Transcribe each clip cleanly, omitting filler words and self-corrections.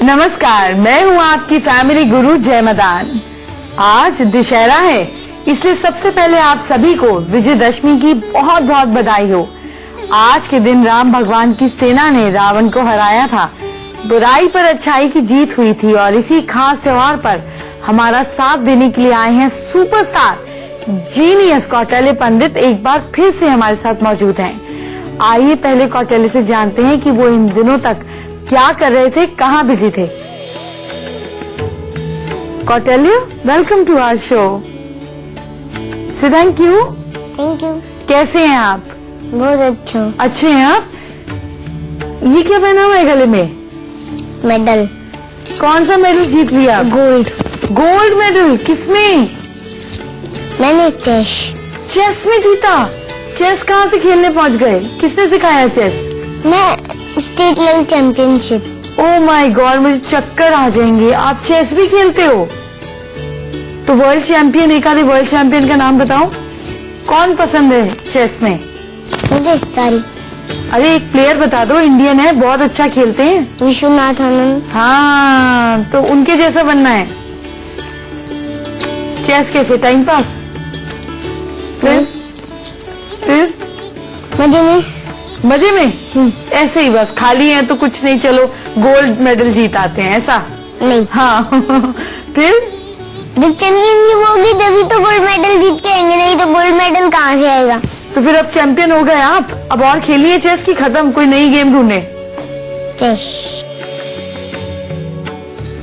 नमस्कार, मैं हूँ आपकी फैमिली गुरु जय मदान। आज दशहरा है, इसलिए सबसे पहले आप सभी को विजयदशमी की बहुत बहुत बधाई हो। आज के दिन राम भगवान की सेना ने रावण को हराया था, बुराई पर अच्छाई की जीत हुई थी और इसी खास त्योहार पर हमारा साथ देने के लिए आए हैं सुपरस्टार जीनियस कौटिल्य पंडित एक बार फिर से हमारे साथ मौजूद हैं। आइए पहले कौटिल्य से जानते हैं कि वो इन दिनों तक क्या कर रहे थे, कहाँ बिजी थे। Kautilya, welcome to our show. से थैंक यू। Thank you. कैसे हैं आप? बहुत अच्छा। अच्छे हैं आप? ये क्या पहना हुआ है गले में? मेडल। कौन सा मेडल जीत लिया? गोल्ड। Gold medal? किसमें? मैंने चेस। चेस में जीता? चेस कहाँ से खेलने पहुँच गए? किसने सिखाया चेस? मैं state level championship. Oh my God, मुझे चक्कर आ जाएंगे। आप चेस भी खेलते हो? तो वर्ल्ड चैंपियन, एक आधे वर्ल्ड चैंपियन का नाम बताओ। कौन पसंद है चेस में? मुझे सारी। अरे एक प्लेयर बता दो, इंडियन है, बहुत अच्छा खेलते हैं। विश्वनाथ आनंद। हाँ, तो उनके जैसा बनना है। चेस कैसे? Time pass? फिर मजे में। मजे में? ऐसे ही बस, खाली हैं तो कुछ नहीं, चलो गोल्ड मेडल जीत आते हैं, ऐसा? नहीं। हाँ फिर जब चैंपियनशिप होगी तभी तो गोल्ड मेडल जीत के आएंगे, नहीं तो गोल्ड मेडल कहाँ से आएगा। तो फिर अब चैंपियन हो गए आप, अब और खेलिए चेस की खत्म, कोई नई गेम ढूंढे। चेस।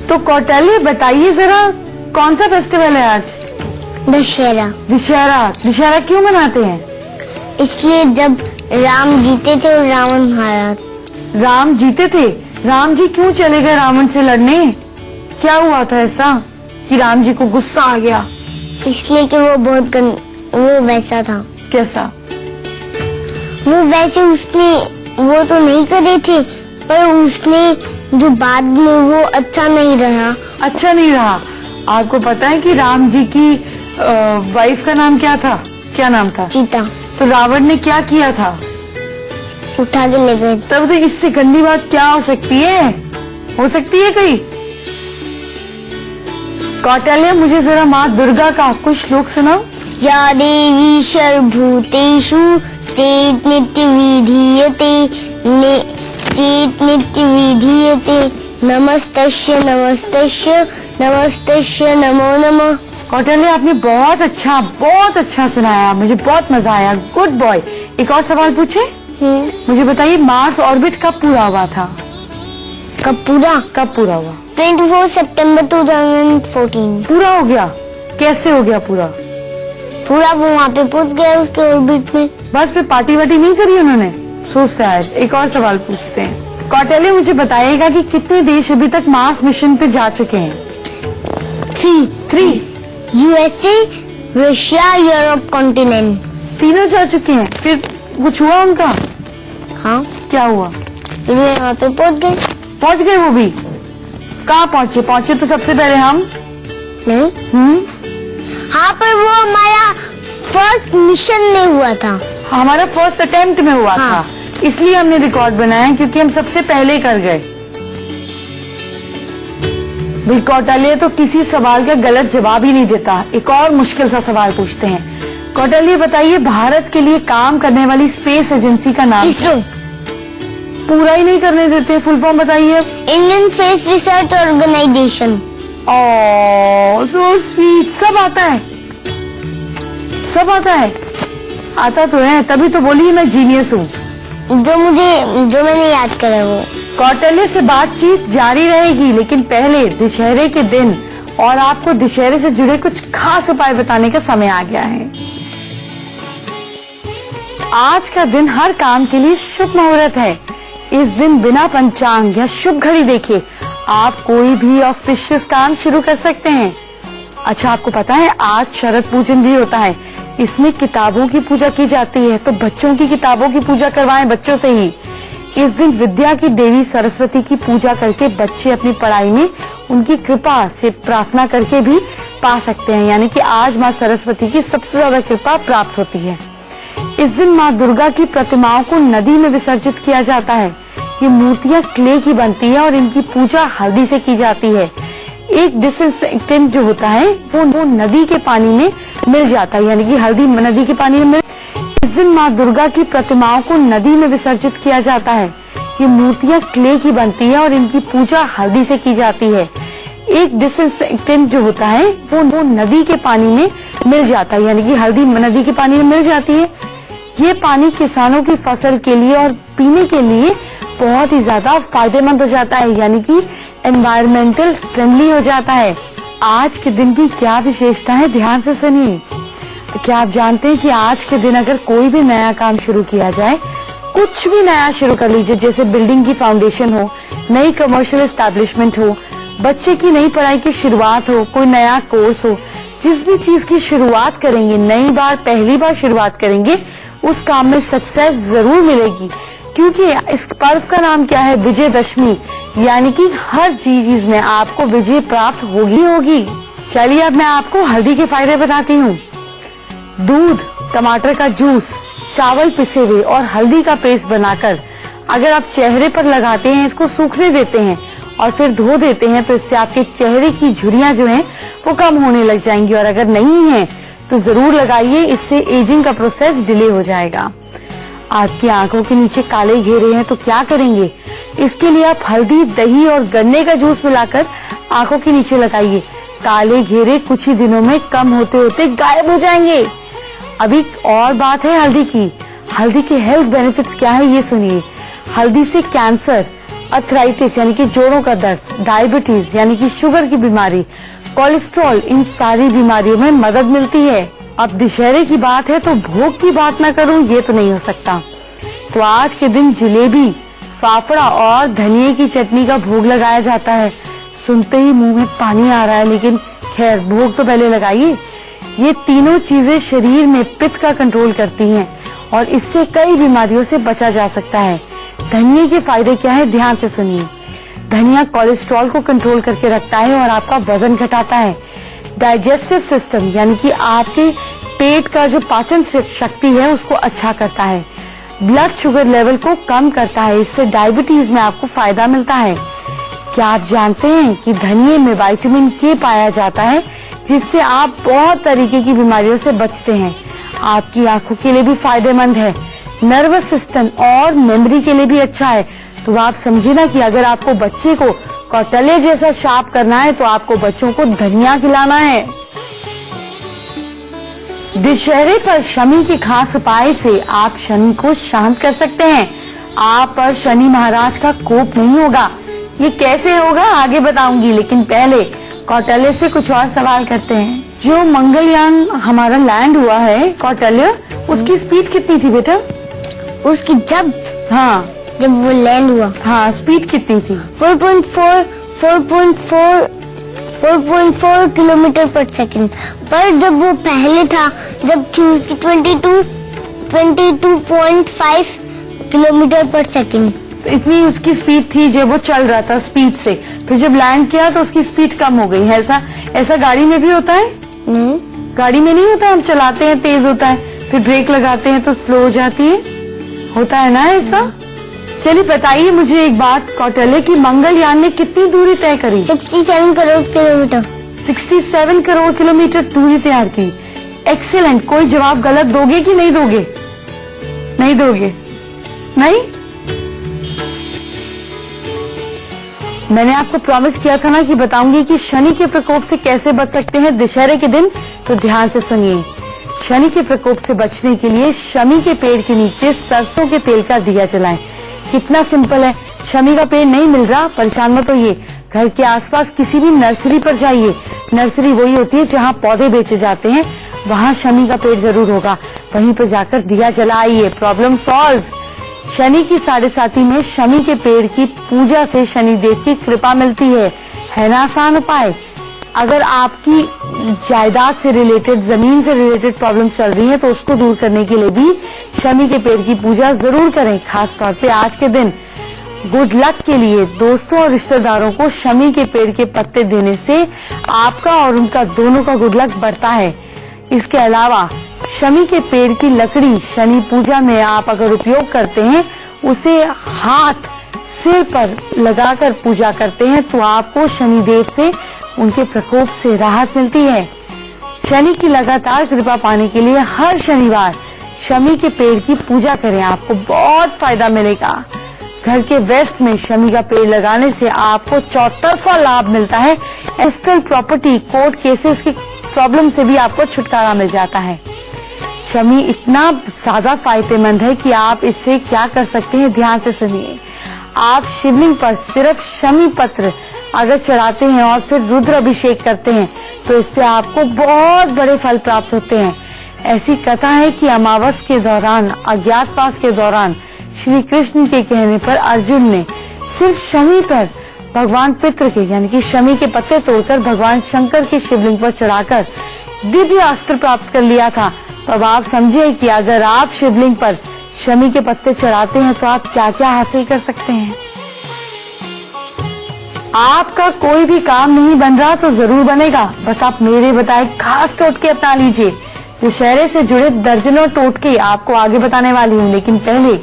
तो कौटिल्य बताइए जरा, कौन सा फेस्टिवल है आज? दशहरा। दशहरा? दशहरा क्यों मनाते हैं? इसलिए जब राम जीते थे और रावण हारा। राम जीते थे? राम जी क्यों चले गए रावण से लड़ने? क्या हुआ था ऐसा कि राम जी को गुस्सा आ गया? इसलिए कि वो वैसा था। कैसा? वो वैसे उसने वो तो नहीं करे थे, पर उसने जो बाद में वो अच्छा नहीं रहा। अच्छा नहीं रहा? आपको पता है कि राम जी की वाइफ का नाम क्या था? क्या नाम था? सीता। तो रावण ने क्या किया था? उठा के ले गए। तब तो इससे गंदी बात क्या हो सकती है? हो सकती है कहीं? कौटिल्य, मुझे जरा माँ दुर्गा का कुछ श्लोक सुनाओ। या देवी सर्वभूतेषु चेत नित्य विधीयते नमस्तस्य नमस्तस्य नमस्तस्य नमो नमः। कौटिल्य, आपने बहुत अच्छा सुनाया, मुझे बहुत मजा आया, गुड बॉय। एक और सवाल पूछे? मुझे बताइए, मार्स ऑर्बिट कब पूरा हुआ था? कब पूरा हुआ? 24 सितंबर 2014। पूरा हो गया? कैसे हो गया पूरा? वो वहाँ पे पहुंच गया उसके ऑर्बिट में। बस फिर पार्टी वार्टी नहीं करी उन्होंने? So sad. एक और सवाल पूछते हैं। कौटिल्य, मुझे बताइएगा कि कितने देश अभी तक मार्स मिशन पे जा चुके हैं? 3। USA, Russia, Europe continent. तीनों जा चुके हैं? फिर कुछ हुआ उनका? हाँ। क्या हुआ? फिर वहाँ पे पहुंच गए वो भी? कहाँ पहुंचे तो सबसे पहले हम नहीं। हाँ, पर वो हमारा फर्स्ट मिशन में हुआ था। हमारा फर्स्ट अटेम्प्ट में हुआ था, इसलिए हमने रिकॉर्ड बनाया, क्योंकि हम सबसे पहले कर गए। भाई कौटिल्य तो किसी सवाल का गलत जवाब ही नहीं देता। एक और मुश्किल सा सवाल पूछते हैं। कौटिल्य, बताइए, भारत के लिए काम करने वाली स्पेस एजेंसी का नाम? इसरो। पूरा ही नहीं करने देते, फुल फॉर्म बताइए। Indian Space Research Organisation. Oh so sweet. सब आता है? आता तो है, तभी तो बोली मैं जीनियस हूँ। जो मैंने याद करा वो। कौटिल्य से बातचीत जारी रहेगी, लेकिन पहले दशहरे के दिन और आपको दशहरे से जुड़े कुछ खास उपाय बताने का समय आ गया है। आज का दिन हर काम के लिए शुभ मुहूर्त है। इस दिन बिना पंचांग या शुभ घड़ी देखे आप कोई भी ऑस्पिशियस काम शुरू कर सकते हैं। अच्छा, आपको पता है आज शरद पूजन भी होता है। इसमें किताबों की पूजा की जाती है, तो बच्चों की किताबों की पूजा करवाएं बच्चों से ही। इस दिन विद्या की देवी सरस्वती की पूजा करके बच्चे अपनी पढ़ाई में उनकी कृपा से प्रार्थना करके भी पा सकते हैं, यानी कि आज माँ सरस्वती की सबसे ज्यादा कृपा प्राप्त होती है। इस दिन माँ दुर्गा की प्रतिमाओं को नदी में विसर्जित किया जाता है। ये मूर्तियां क्ले की बनती है और इनकी पूजा हल्दी से की जाती है। एक डिसइंफेक्टेंट जो होता है वो नदी के पानी में मिल जाता है, यानी कि हल्दी नदी के पानी में मिल। इस दिन माँ दुर्गा की प्रतिमाओं को नदी में विसर्जित किया जाता है। ये मूर्तियां क्ले की बनती है और इनकी पूजा हल्दी से की जाती है। एक डिसइंफेक्टेंट जो होता है वो नदी के पानी में मिल जाता है, यानी कि हल्दी नदी के पानी में मिल जाती है। ये पानी किसानों की फसल के लिए और पीने के लिए बहुत ही ज्यादा फायदेमंद हो जाता है, यानी कि एनवायरमेंटल फ्रेंडली हो जाता है। आज के दिन की क्या विशेषता है, ध्यान से सुनिए। क्या आप जानते हैं कि आज के दिन अगर कोई भी नया काम शुरू किया जाए, कुछ भी नया शुरू कर लीजिए, जैसे बिल्डिंग की फाउंडेशन हो, नई कमर्शियल एस्टैब्लिशमेंट हो, बच्चे की नई पढ़ाई की शुरुआत हो, कोई नया कोर्स हो, जिस भी चीज की शुरुआत करेंगे, नई बार पहली बार शुरुआत करेंगे, उस काम में सक्सेस जरूर मिलेगी। क्योंकि इस पर्व का नाम क्या है, विजयदशमी, यानी कि हर चीज में आपको विजय प्राप्त होगी। चलिए अब मैं आपको हल्दी के फायदे बताती हूँ। दूध, टमाटर का जूस, चावल पिसे हुए और हल्दी का पेस्ट बनाकर अगर आप चेहरे पर लगाते हैं, इसको सूखने देते हैं और फिर धो देते हैं, तो इससे आपके चेहरे की झुर्रियां जो हैं वो कम होने लग जाएंगी। और अगर नहीं है तो जरूर लगाइए, इससे एजिंग का प्रोसेस डिले हो जाएगा। आपकी आंखों के नीचे काले घेरे हैं तो क्या करेंगे, इसके लिए आप हल्दी, दही और गन्ने का जूस मिलाकर आंखों के नीचे लगाइए। काले घेरे कुछ ही दिनों में कम होते होते गायब हो जाएंगे। अभी और बात है हल्दी की। हल्दी के हेल्थ बेनिफिट्स क्या है ये सुनिए। हल्दी से कैंसर, अर्थराइटिस यानी कि जोड़ों का दर्द, डायबिटीज यानी कि शुगर की बीमारी, कोलेस्ट्रॉल, इन सारी बीमारियों में मदद मिलती है। अब दशहरे की बात है तो भोग की बात ना करूं ये तो नहीं हो सकता। तो आज के दिन जलेबी, फाफड़ा और धनिये की चटनी का भोग लगाया जाता है। सुनते ही मुंह में पानी आ रहा है, लेकिन खैर भोग तो पहले लगाइए। ये तीनों चीजें शरीर में पित्त का कंट्रोल करती हैं और इससे कई बीमारियों से बचा जा सकता है। धनिये के फायदे क्या है, ध्यान से सुनिए। धनिया कोलेस्ट्रॉल को कंट्रोल करके रखता है और आपका वजन घटाता है। डाइजेस्टिव सिस्टम यानी कि आपके पेट का जो पाचन शक्ति है उसको अच्छा करता है। ब्लड शुगर लेवल को कम करता है, इससे डायबिटीज में आपको फायदा मिलता है। क्या आप जानते हैं कि धनिये में विटामिन के पाया जाता है, जिससे आप बहुत तरीके की बीमारियों से बचते हैं। आपकी आंखों के लिए भी फायदेमंद है, नर्वस सिस्टम और मेमोरी के लिए भी अच्छा है। तो आप समझिए ना कि अगर आपको बच्चे को कौटल्य जैसा शार्प करना है तो आपको बच्चों को धनिया खिलाना है। दशहरे पर शनि के खास उपाय से आप शनि को शांत कर सकते हैं। आप पर शनि महाराज का कोप नहीं होगा। ये कैसे होगा आगे बताऊंगी, लेकिन पहले कौटल्य से कुछ और सवाल करते हैं। जो मंगलयान हमारा लैंड हुआ है कौटल्य, उसकी स्पीड कितनी थी बेटा? उसकी जब वो लैंड हुआ, हाँ, स्पीड कितनी थी? 4.4 किलोमीटर पर सेकंड। पर जब वो पहले था, जब थी उसकी 22.5 किलोमीटर पर सेकंड। इतनी उसकी स्पीड थी जब वो चल रहा था स्पीड से। फिर जब लैंड किया तो उसकी स्पीड कम हो गई है। ऐसा गाड़ी में भी होता है? गाड़ी में नहीं होता, हम चलाते हैं तेज होता है, फिर ब्रेक लगाते हैं तो स्लो हो जाती है, होता है ना ऐसा? चलिए बताइए मुझे एक बात, कौटल्य की मंगलयान ने कितनी दूरी तय करी? 67 करोड़ किलोमीटर। 67 करोड़ किलोमीटर दूरी तैयार की। एक्सीलेंट। कोई जवाब गलत दोगे कि नहीं दोगे? नहीं दोगे? नहीं? मैंने आपको प्रॉमिस किया था ना कि बताऊंगी कि शनि के प्रकोप से कैसे बच सकते हैं दशहरे के दिन, तो ध्यान से सुनिए। शनि के प्रकोप से बचने के लिए शमी के पेड़ के नीचे सरसों के तेल का दिया जलाएं। कितना सिंपल है। शमी का पेड़ नहीं मिल रहा, परेशान मत होइए, घर के आसपास किसी भी नर्सरी पर जाइए। नर्सरी वही होती है जहाँ पौधे बेचे जाते हैं, वहाँ शमी का पेड़ जरूर होगा, वहीं पर जाकर दिया जलाइए। Problem solve. शनि की 7.5 में शमी के पेड़ की पूजा से शनिदेव की कृपा मिलती है ना आसान उपाय। अगर आपकी जायदाद से रिलेटेड, जमीन से रिलेटेड प्रॉब्लम चल रही है तो उसको दूर करने के लिए भी शमी के पेड़ की पूजा जरूर करें। खास तौर पे आज के दिन गुड लक के लिए दोस्तों और रिश्तेदारों को शमी के पेड़ के पत्ते देने से आपका और उनका दोनों का गुड लक बढ़ता है। इसके अलावा शमी के पेड़ की लकड़ी शनि पूजा में आप अगर उपयोग करते हैं, उसे हाथ सिर पर लगाकर पूजा करते हैं तो आपको शनिदेव से, उनके प्रकोप से राहत मिलती है। शनि की लगातार कृपा पाने के लिए हर शनिवार शमी के पेड़ की पूजा करें, आपको बहुत फायदा मिलेगा। घर के वेस्ट में शमी का पेड़ लगाने से आपको चौतरफा लाभ मिलता है। एस्टल प्रॉपर्टी, कोर्ट केसेस की प्रॉब्लम से भी आपको छुटकारा मिल जाता है। शमी इतना ज्यादा फायदेमंद है कि आप इससे क्या कर सकते हैं, ध्यान से सुनिए। आप शिवलिंग पर सिर्फ शमी पत्र अगर चढ़ाते हैं और फिर रुद्र अभिषेक करते हैं तो इससे आपको बहुत बड़े फल प्राप्त होते हैं। ऐसी कथा है कि अमावस के दौरान, अज्ञातवास के दौरान श्री कृष्ण के कहने पर अर्जुन ने सिर्फ शमी पर भगवान पितृ के यानी कि शमी के पत्ते तोड़कर भगवान शंकर के शिवलिंग पर चढ़ाकर दिव्य अस्त्र प्राप्त कर लिया था। तो अब आप समझिए कि अगर आप शिवलिंग पर शमी के पत्ते चढ़ाते हैं तो आप क्या क्या हासिल कर सकते हैं। आपका कोई भी काम नहीं बन रहा तो जरूर बनेगा, बस आप मेरे बताए खास टोटके अपना लीजिए। दशहरे से जुड़े दर्जनों टोटके आपको आगे बताने वाली हूँ, लेकिन पहले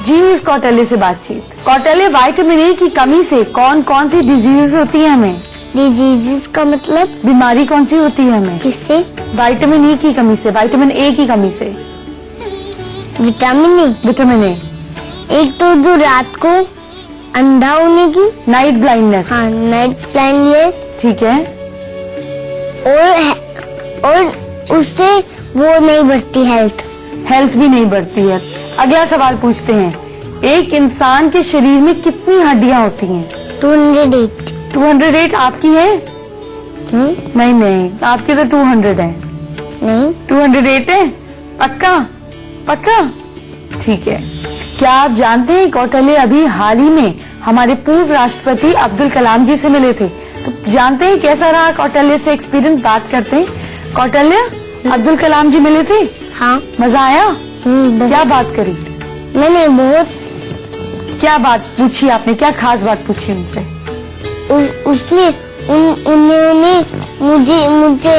जीनियस कौटिल्य से बातचीत। कौटिल्य, विटामिन ए की कमी से कौन कौन सी डिजीजेस होती है हमें? डिजीजेस का मतलब बीमारी कौन सी होती है हमें? किससे? विटामिन ई की कमी से, विटामिन ए की कमी से। Vitamin A? विटामिन ए एक तो जो रात को अंधा होने की, नाइट ब्लाइंडनेस। हाँ, नाइट ब्लाइंडनेस, ठीक है। और उससे वो नहीं बढ़ती, हेल्थ भी नहीं बढ़ती है। अगला सवाल पूछते हैं, एक इंसान के शरीर में कितनी हड्डियां होती हैं? 208। 208 आपकी है? नहीं नहीं, आपकी तो 200 है। नहीं, 208 है? पक्का? पक्का? ठीक है। क्या आप जानते हैं कौटिल्य अभी हाल ही में हमारे पूर्व राष्ट्रपति अब्दुल कलाम जी से मिले थे, तो जानते हैं कैसा रहा कौटिल्य से एक्सपीरियंस? बात करते हैं। कौटिल्य, अब्दुल कलाम जी मिले थे? हाँ। मजा आया? क्या बात करी? मैंने बहुत। क्या बात पूछी आपने, क्या खास बात पूछी उनसे? उसने उन्होंने मुझे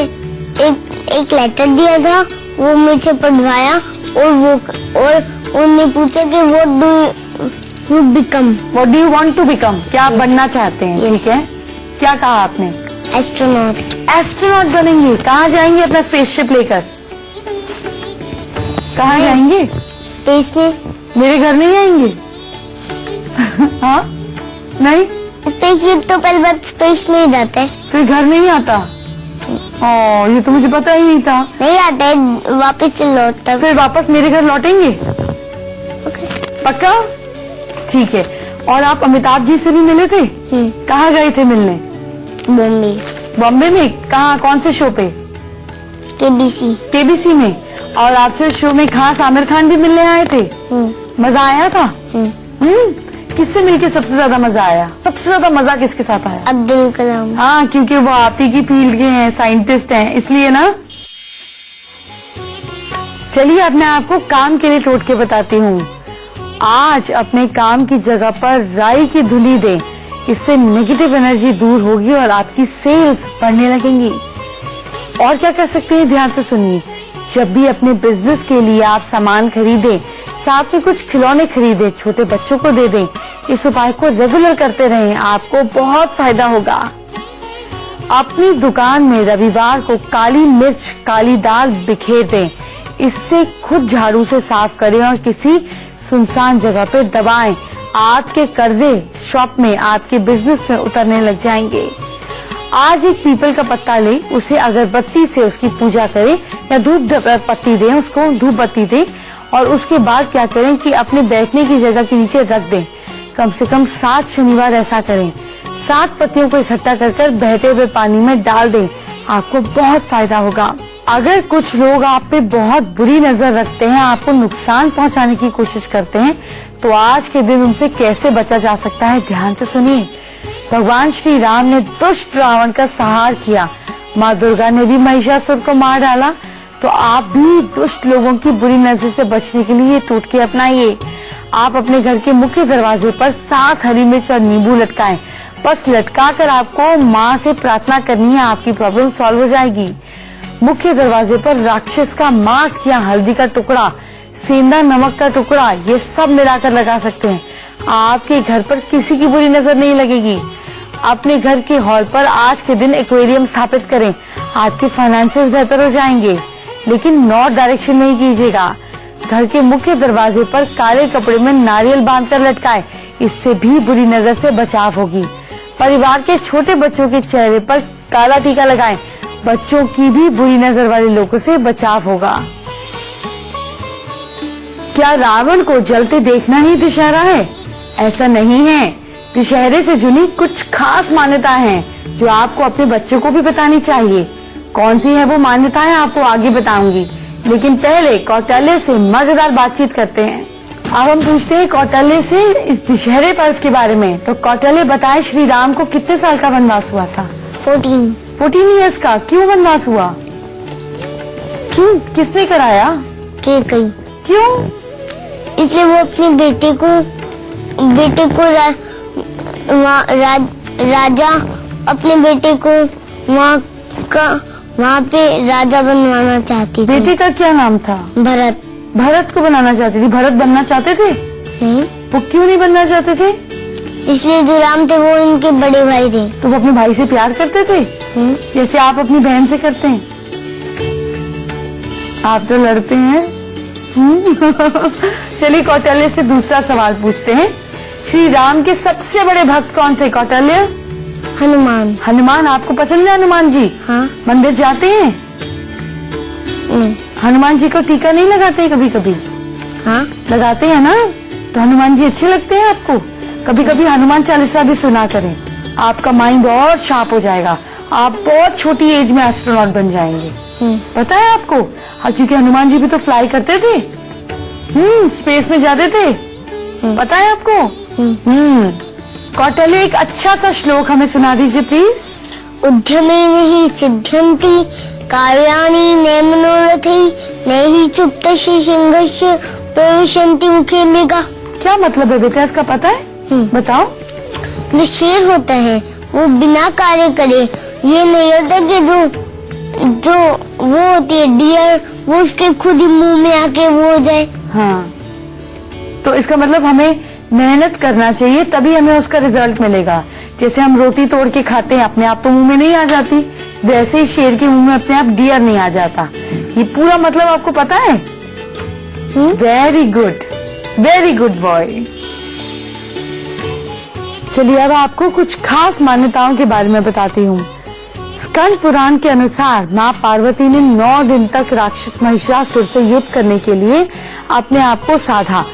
एक लेटर दिया था, वो मुझे पढ़वाया और उन्होंने पूछा कि what do you become? What do you want to become? क्या आप बनना चाहते हैं? ठीक है। क्या कहा आपने? एस्ट्रोनॉट। एस्ट्रोनॉट बनेंगे? कहाँ जाएंगे अपना स्पेसशिप लेकर? कहाँ जाएंगे? स्पेस में। मेरे घर नहीं आएंगे? हाँ? नहीं? स्पेसशिप तो पहले बात स्पेस में ही जाता है, फिर घर नहीं आता? ये तो मुझे पता ही नहीं था। नहीं आता है, वापस से लौटता। फिर वापस मेरे घर लौटेंगे? पक्का? ठीक है। और आप अमिताभ जी से भी मिले थे? कहाँ गए थे मिलने? बॉम्बे। बॉम्बे में? कहाँ, कौन से शो पे? केबीसी। केबीसी में। और आपसे शो में खास आमिर खान भी मिलने आए थे? मजा आया था? किससे मिलके सबसे ज्यादा मजा आया? सबसे ज्यादा मजा किसके साथ आया? अब्दुल कलाम। हाँ, क्योंकि वो आप ही की फील्ड के हैं, साइंटिस्ट हैं, इसलिए ना। चलिए अब मैं आपको काम के लिए टोटके बताती हूँ। आज अपने काम की जगह पर राई की धुली दें, इससे नेगेटिव एनर्जी दूर होगी और आपकी सेल्स बढ़ने लगेंगी। और क्या कर सकते हैं, ध्यान से सुनिए। जब भी अपने बिजनेस के लिए आप सामान खरीदें, साथ में कुछ खिलौने खरीदें, छोटे बच्चों को दे दें। इस उपाय को रेगुलर करते रहें, आपको बहुत फायदा होगा। अपनी दुकान में रविवार को काली मिर्च, काली दाल बिखेर दें, इससे खुद झाड़ू से साफ करें और किसी सुनसान जगह पे दबाएं। आपके कर्जे शॉप में, आपके बिजनेस में उतरने लग जाएंगे। आज एक पीपल का पत्ता ले, उसे अगरबत्ती से उसकी पूजा करें या धूप पत्ती दें, उसको धूप बत्ती दें और उसके बाद क्या करें कि अपने बैठने की जगह के नीचे रख दें। कम से कम 7 शनिवार ऐसा करें। 7 पत्तियों को इकट्ठा कर बहते हुए पानी में डाल दें, आपको बहुत फायदा होगा। अगर कुछ लोग आप पे बहुत बुरी नजर रखते हैं, आपको नुकसान पहुंचाने की कोशिश करते हैं, तो आज के दिन उनसे कैसे बचा जा सकता है, ध्यान से सुनिए। भगवान श्री राम ने दुष्ट रावण का संहार किया, माँ दुर्गा ने भी महिषासुर को मार डाला, तो आप भी दुष्ट लोगों की बुरी नजर से बचने के लिए टोटके अपनाइए। आप अपने घर के मुख्य दरवाजे पर 7 हरी मिर्च और नींबू लटकाएं। बस लटका कर आपको माँ से प्रार्थना करनी है, आपकी प्रॉब्लम सॉल्व हो जाएगी। मुख्य दरवाजे पर राक्षस का मांस या हल्दी का टुकड़ा, सेंधा नमक का टुकड़ा, ये सब मिलाकर लगा सकते हैं। आपके घर पर किसी की बुरी नजर नहीं लगेगी। अपने घर के हॉल पर आज के दिन एक्वेरियम स्थापित करें, आपके फाइनेंसेस बेहतर हो जाएंगे। लेकिन नॉर्थ डायरेक्शन में ही कीजिएगा। घर के मुख्य दरवाजे पर काले कपड़े में नारियल बांधकर लटकाएं, इससे भी बुरी नजर से बचाव होगी। परिवार के छोटे बच्चों के चेहरे पर काला टीका लगाएं, बच्चों की भी बुरी नजर वाले लोगों से बचाव होगा। क्या रावण को जलते देखना ही दशहरा है? ऐसा नहीं है। दशहरे से जुड़ी कुछ खास मान्यताएं हैं जो आपको अपने बच्चों को भी बतानी चाहिए। कौन सी है वो मान्यताएं आपको आगे बताऊंगी, लेकिन पहले कौटल्य से मजेदार बातचीत करते हैं। अब हम पूछते हैं कौटल्य से इस दशहरे पर्व के बारे में। तो कौटल्य बताएं, श्री राम को कितने साल का वनवास हुआ था? 14 ईयर्स का। क्यों वनवास हुआ? क्यों? किसने कराया? कैकेयी। क्यों? इसलिए वो अपने बेटे को राजा अपने बेटे को वहाँ पे राजा बनवाना चाहती थी। बेटे का क्या नाम था? भरत। भरत को बनाना चाहती थी। भरत बनना चाहते थे? नहीं। वो क्यों नहीं बनना चाहते थे? इसलिए जो राम थे वो इनके बड़े भाई थे। तो वो अपने भाई से प्यार करते थे, जैसे आप अपनी बहन से करते हैं। आप तो लड़ते हैं। चलिए कौटल्य से दूसरा सवाल पूछते हैं। श्री राम के सबसे बड़े भक्त कौन थे कौटल्य? हनुमान। हनुमान आपको पसंद है? हनुमान जी हाँ। मंदिर जाते हैं? हनुमान जी को टीका नहीं लगाते कभी कभी? हाँ लगाते हैं ना। तो हनुमान जी अच्छे लगते हैं आपको? कभी कभी हनुमान चालीसा भी सुना करें, आपका माइंड और शार्प हो जाएगा। आप बहुत छोटी एज में एस्ट्रोनॉट बन जाएंगे। पता है आपको? हाँ, क्योंकि हनुमान जी भी तो फ्लाई करते थे, स्पेस में जाते थे। पता है आपको? कौटल्य एक अच्छा सा श्लोक हमें सुना दीजिए प्लीज। उद्यमेन सिद्ध्यन्ति कार्याणि न मनोरथै नहि चुप्तस्य सिंहस्य प्रविशन्ति मुखे मृगा। क्या मतलब है बेटा इसका, पता है? बताओ। जो शेर होता है वो बिना कार्य करे, ये नहीं होता कि जो वो होती है डियर, वो उसके खुद ही मुंह में आके वो हो जाए। हाँ, तो इसका मतलब हमें मेहनत करना चाहिए, तभी हमें उसका रिजल्ट मिलेगा। जैसे हम रोटी तोड़ के खाते हैं, अपने आप तो मुंह में नहीं आ जाती, वैसे ही शेर के मुंह में अपने आप डियर नहीं आ जाता। ये पूरा मतलब आपको पता है? Very good boy. चलिए अब आपको कुछ खास मान्यताओं के बारे में बताती हूँ। स्कंद पुराण के अनुसार माँ पार्वती ने 9 दिन तक राक्षस महिषासुर से युद्ध करने के लिए अपने आप को साधा।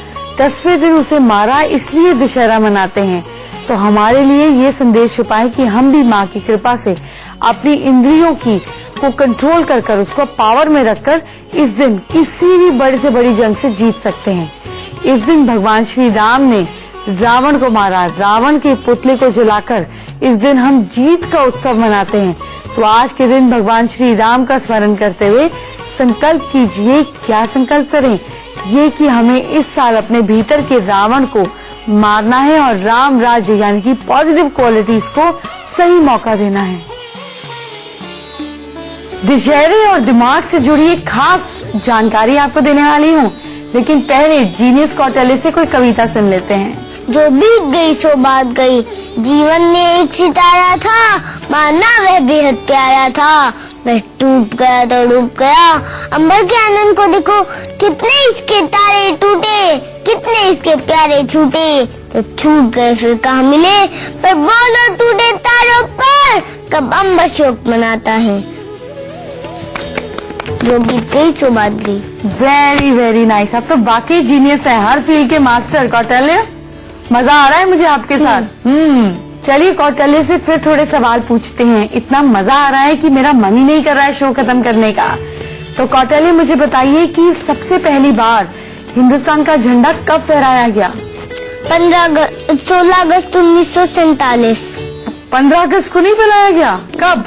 10वें दिन उसे मारा, इसलिए दशहरा मनाते हैं। तो हमारे लिए ये संदेश छुपा है कि हम भी माँ की कृपा से अपनी इंद्रियों को कंट्रोल कर उसको पावर में रखकर इस दिन किसी भी बड़े से बड़ी जंग से जीत सकते हैं। इस दिन भगवान श्री राम ने रावण को मारा, रावण के पुतले को जलाकर इस दिन हम जीत का उत्सव मनाते हैं। तो आज के दिन भगवान श्री राम का स्मरण करते हुए संकल्प कीजिए। क्या संकल्प करें? ये कि हमें इस साल अपने भीतर के रावण को मारना है और राम राज्य यानी कि पॉजिटिव क्वालिटीज को सही मौका देना है। दशहरे और दिमाग से जुड़ी एक खास जानकारी आपको देने वाली हूँ, लेकिन पहले जीनियस कौटल्य से कोई कविता सुन लेते हैं। जो बीत गई सो बात गई, जीवन में एक सितारा था, माना वह बेहद प्यारा था, वह टूट गया तो डूब गया। अंबर के आनंद को देखो, कितने इसके तारे टूटे, कितने इसके प्यारे छूटे। तो छूट गए फिर कहाँ मिले, पर बोलो टूटे तारों पर कब अंबर शोक मनाता है। जो बीत गई सो बात गई। Very nice. आप तो वाकई जीनियस है, हर फील्ड के मास्टर कौटल्य। मजा आ रहा है मुझे आपके साथ। चलिए कौटल्य से फिर थोड़े सवाल पूछते हैं। इतना मजा आ रहा है कि मेरा मन ही नहीं कर रहा है शो खत्म करने का। तो कौटल्य मुझे बताइए कि सबसे पहली बार हिंदुस्तान का झंडा कब फहराया गया? 16 अगस्त 1947। 15 अगस्त को नहीं फहराया गया? कब?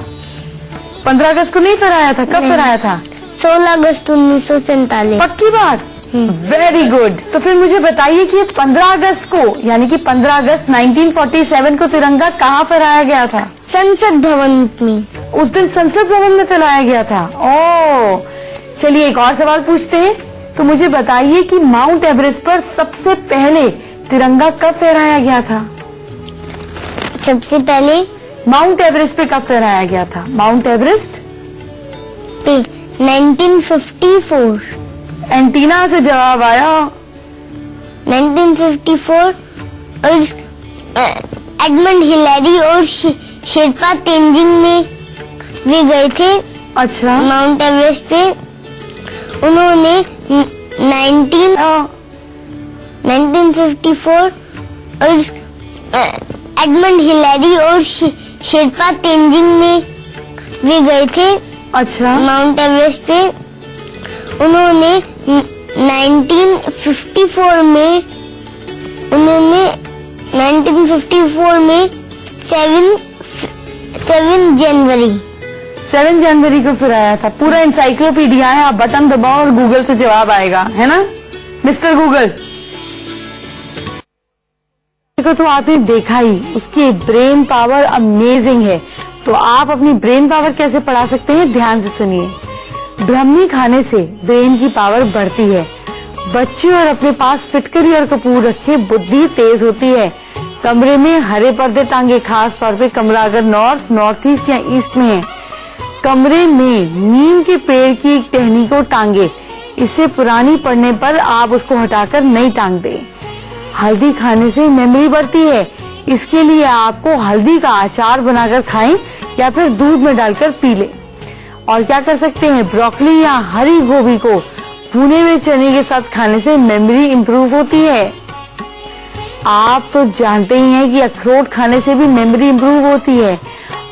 15 अगस्त को नहीं फहराया था? कब फहराया था? 16 अगस्त 1947। पक्की बात? Very good. तो फिर मुझे बताइए कि 15 अगस्त को यानी कि 15 अगस्त 1947 को तिरंगा कहाँ फहराया गया था? संसद भवन में। उस दिन संसद भवन में फहराया गया था। ओह, चलिए एक और सवाल पूछते हैं। तो मुझे बताइए कि माउंट एवरेस्ट पर सबसे पहले तिरंगा कब फहराया गया था? सबसे पहले माउंट एवरेस्ट पे कब फहराया गया था? माउंट एवरेस्ट पे 1954। एंटीना से जवाब आया। 1954 और एडमंड हिलेरी और शेरपा तेंजिंग में वे गए थे अच्छा। माउंट एवरेस्ट पे। उन्होंने 1954 और एडमंड हिलेरी और शेरपा तेंजिंग में वे गए थे अच्छा। माउंट एवरेस्ट पे। उन्होंने 1954 में 7 जनवरी को फिर आया था। पूरा इंसाइक्लोपीडिया है, आप बटन दबाओ और गूगल से जवाब आएगा, है ना मिस्टर गूगल। को तो आपने देखा ही, उसकी ब्रेन पावर अमेजिंग है। तो आप अपनी ब्रेन पावर कैसे बढ़ा सकते हैं, ध्यान से सुनिए। ब्राह्मी खाने से ब्रेन की पावर बढ़ती है। बच्चे और अपने पास फिटकरी और कपूर रखे, बुद्धि तेज होती है। कमरे में हरे पर्दे टांगे, खास तौर पे कमरा अगर नॉर्थ ईस्ट या ईस्ट में है। कमरे में नीम के पेड़ की एक टहनी को टांगे, इससे पुरानी पड़ने पर आप उसको हटाकर नई टांग दें। हल्दी खाने से मेमोरी बढ़ती है, इसके लिए आपको हल्दी का अचार बनाकर खाएं या फिर दूध में डालकर पी लें। और क्या कर सकते हैं, ब्रोकली या हरी गोभी को भुने हुए चने के साथ खाने से मेमोरी इंप्रूव होती है। आप तो जानते ही हैं कि अखरोट खाने से भी मेमोरी इंप्रूव होती है।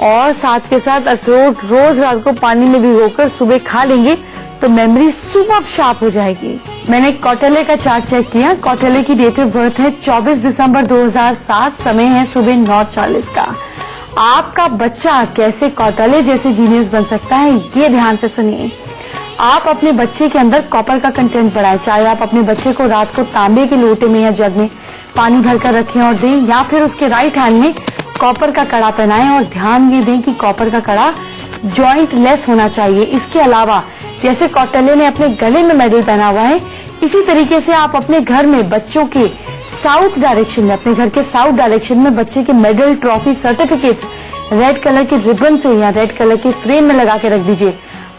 और साथ के साथ अखरोट रोज रात को पानी में भिगोकर सुबह खा लेंगे तो मेमोरी सुपर शार्प हो जाएगी। मैंने कौटल्य का चार्ट चेक किया। कौटल्य की डेट ऑफ बर्थ है 24 दिसंबर 2007, समय है सुबह 9:40 का। आपका बच्चा कैसे कौटल्य जैसे जीनियस बन सकता है, ये ध्यान से सुनिए। आप अपने बच्चे के अंदर कॉपर का कंटेंट बढ़ाएं। चाहे आप अपने बच्चे को रात को तांबे के लोटे में या जग में पानी भरकर रखें और दें, या फिर उसके राइट हैंड में कॉपर का कड़ा पहनाएं और ध्यान ये दें कि कॉपर का कड़ा जॉइंट लेस होना चाहिए। इसके अलावा जैसे कौटल्य ने अपने गले में मेडल पहना हुआ है, इसी तरीके से आप अपने घर में बच्चों के साउथ डायरेक्शन में, अपने घर के साउथ डायरेक्शन में बच्चे के medal, trophy, certificates red colour के रिबन से या रेड कलर के फ्रेम में लगा के रख दीजिए।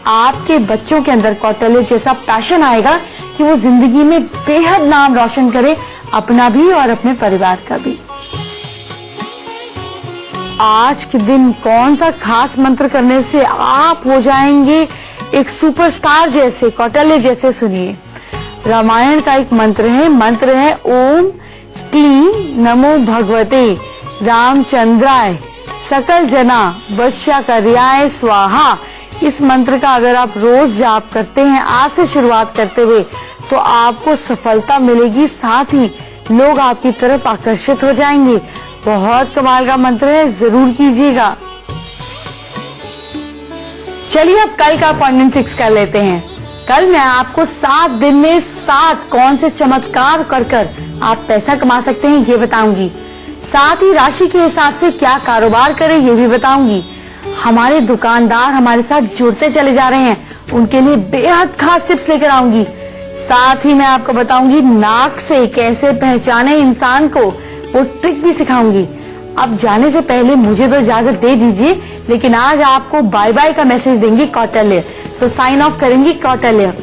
आपके बच्चों के अंदर कौटल्य जैसा पैशन आएगा कि वो जिंदगी में बेहद नाम रोशन करे, अपना भी और अपने परिवार का भी। आज के दिन कौन सा खास मंत्र करने से आप हो जाएंगे एक सुपरस्टार जैसे, कौटल्य जैसे? सुनिए, रामायण का एक मंत्र है ओम क्लीं नमो भगवते रामचंद्राय सकल जना वश्या कर्याय स्वाहा। इस मंत्र का अगर आप रोज जाप करते हैं आज से शुरुआत करते हुए, तो आपको सफलता मिलेगी, साथ ही लोग आपकी तरफ आकर्षित हो जाएंगे। बहुत कमाल का मंत्र है, जरूर कीजिएगा। चलिए अब कल का अपॉइंटमेंट फिक्स कर लेते हैं। कल मैं आपको 7 दिन में 7 कौन से चमत्कार कर आप पैसा कमा सकते हैं ये बताऊंगी। साथ ही राशि के हिसाब से क्या कारोबार करें ये भी बताऊंगी। हमारे दुकानदार हमारे साथ जुड़ते चले जा रहे हैं, उनके लिए बेहद खास टिप्स लेकर आऊंगी। साथ ही मैं आपको बताऊंगी नाक से कैसे पहचाने इंसान को, वो ट्रिक भी सिखाऊंगी। अब जाने से पहले मुझे तो इजाजत दे दीजिए, लेकिन आज आपको बाय बाय का मैसेज देंगी कौटल्य, तो साइन ऑफ करेंगी Kautilya.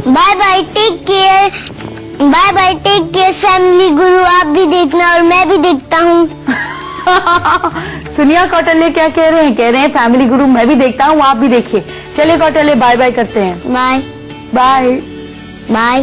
Bye bye, take care. Bye bye, take care family Guru. आप भी देखना और मैं भी देखता हूँ। सुनिए कौटल्य क्या कह रहे हैं, कह रहे हैं फैमिली गुरु मैं भी देखता हूँ, आप भी देखिए। चलिए कौटल्य बाय बाय करते हैं। Bye bye bye.